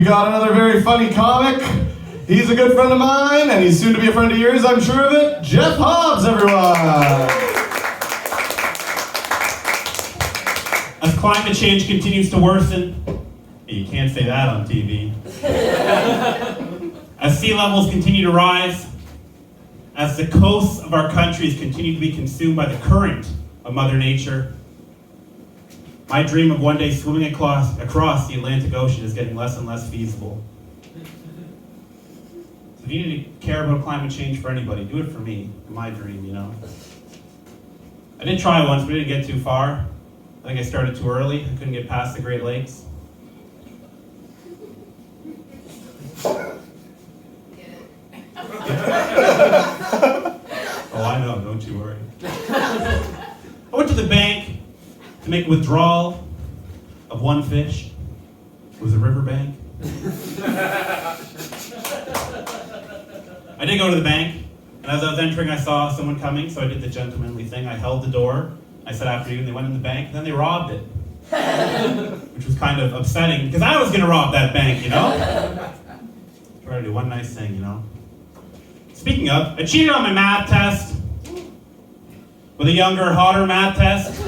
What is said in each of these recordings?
We got another very funny comic. He's a good friend of mine, and he's soon to be a friend of yours, I'm sure of it. Jeff Hobbs, everyone! As climate change continues to worsen, you can't say that on TV. As sea levels continue to rise, as the coasts of our countries continue to be consumed by the current of Mother Nature, my dream of one day swimming across the Atlantic Ocean is getting less and less feasible. So if you need to care about climate change for anybody, do it for me, my dream, you know. I did try once, but I didn't get too far. I think I started too early. I couldn't get past the Great Lakes. Oh, I know, don't you worry. I went to the bank to make a withdrawal of one fish. It was a riverbank. I did go to the bank, and as I was entering, I saw someone coming, so I did the gentlemanly thing. I held the door. I said after you, and they went in the bank, and then they robbed it. Which was kind of upsetting, because I was going to rob that bank, you know? Try to do one nice thing, you know? Speaking of, I cheated on my math test with a younger, hotter math test.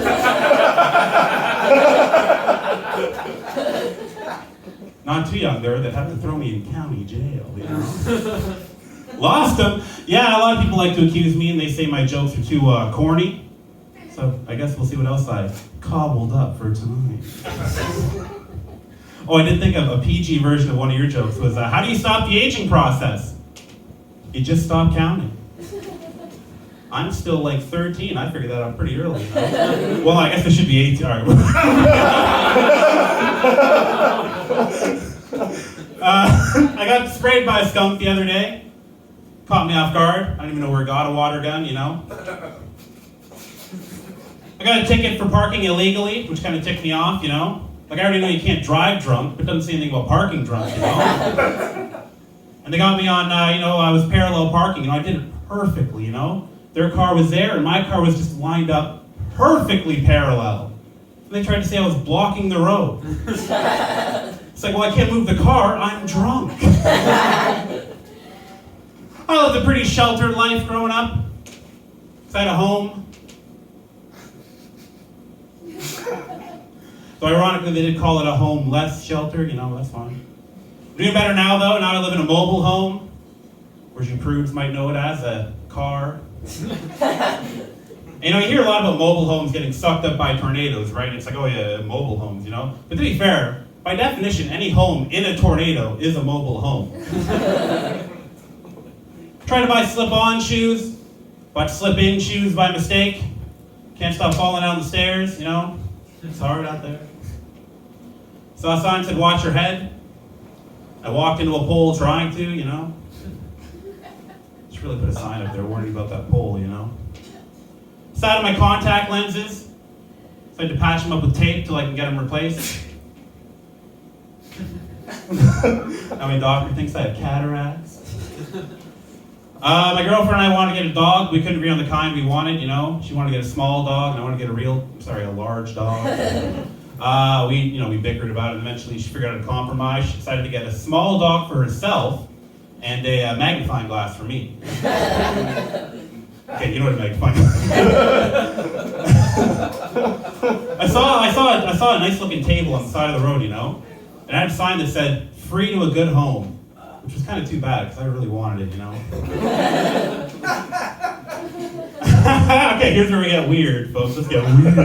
Not too young, though. They'd have to throw me in county jail, you know? Lost them. Yeah, a lot of people like to accuse me, and they say my jokes are too corny. So I guess we'll see what else I cobbled up for tonight. Oh, I did think of a PG version of one of your jokes was, how do you stop the aging process? You just stop counting. I'm still like 13. I figured that out pretty early. You know? Well, I guess I should be 18. All right. I got sprayed by a skunk the other day. Caught me off guard. I don't even know where it got a water gun, you know. I got a ticket for parking illegally, which kind of ticked me off, you know. Like, I already know you can't drive drunk, but doesn't say anything about parking drunk, you know. And they got me on, I was parallel parking, I did it perfectly, you know. Their car was there, and my car was just lined up perfectly parallel. And they tried to say I was blocking the road. It's like, well, I can't move the car, I'm drunk. I lived a pretty sheltered life growing up. I had a home. So ironically, they did call it a homeless shelter, you know, that's fine. I'm doing better now, though. Now I live in a mobile home, or you prudes might know it as a car. And, you know, you hear a lot about mobile homes getting sucked up by tornadoes, right? And it's like, oh yeah, mobile homes, you know? But to be fair, by definition, any home in a tornado is a mobile home. Try to buy slip-on shoes, bought slip-in shoes by mistake. Can't stop falling down the stairs, you know? It's hard out there. Saw a sign that said, watch your head. I walked into a pole trying to, you know? Just really put a sign up there warning about that pole, you know? Side of my contact lenses. So I had to patch them up with tape till I can get them replaced. Now my doctor thinks I have cataracts. My girlfriend and I wanted to get a dog. We couldn't agree on the kind we wanted, you know? She wanted to get a small dog, and I wanted to get a large dog. We bickered about it, and eventually she figured out a compromise. She decided to get a small dog for herself and a magnifying glass for me. Okay, you know what a magnifying glass is. I saw a nice looking table on the side of the road, you know? And I had a sign that said, free to a good home. Which was kind of too bad, because I really wanted it, you know? Okay, here's where we get weird, folks. Let's get weird.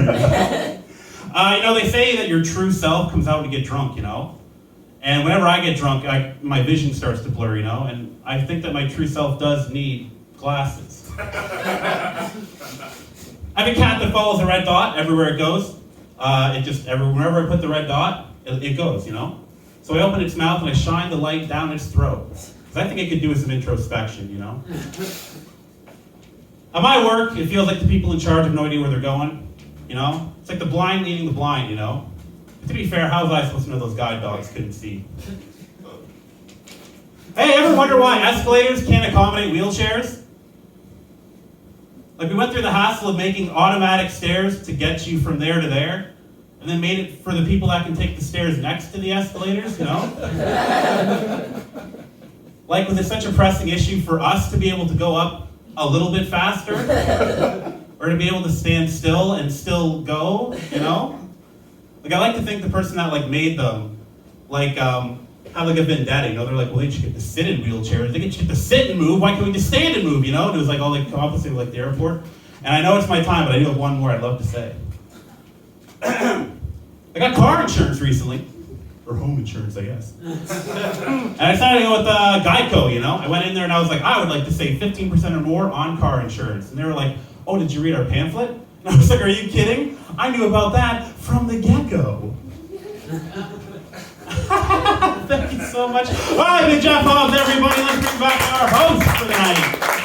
They say that your true self comes out when you get drunk, you know? And whenever I get drunk, my vision starts to blur, you know? And I think that my true self does need glasses. I have a cat that follows a red dot everywhere it goes. Whenever I put the red dot, it goes, you know? So I open its mouth and I shine the light down its throat. Because I think it could do with some introspection, you know? At my work, it feels like the people in charge have no idea where they're going, you know? It's like the blind leading the blind, you know? But to be fair, how was I supposed to know those guide dogs couldn't see? Hey, ever wonder why escalators can't accommodate wheelchairs? Like, we went through the hassle of making automatic stairs to get you from there to there. and then made it for the people that can take the stairs next to the escalators, you know? Like, was it such a pressing issue for us to be able to go up a little bit faster? Or to be able to stand still and still go, you know? Like, I like to think the person that, like, made them, like, had, like, a vendetta, you know? They're like, well, they should get to sit in wheelchairs. They get to sit and move. Why can't we just stand and move, you know? And it was, like, all, like, opposite, like, the airport. And I know it's my time, but I do have one more I'd love to say. I got car insurance recently. Or home insurance, I guess. And I decided to go with Geico, you know? I went in there and I was like, I would like to save 15% or more on car insurance. And they were like, oh, did you read our pamphlet? And I was like, are you kidding? I knew about that from the get-go. Thank you so much. All right, Jeff Hobbs, everybody. Let's bring back our host for the night.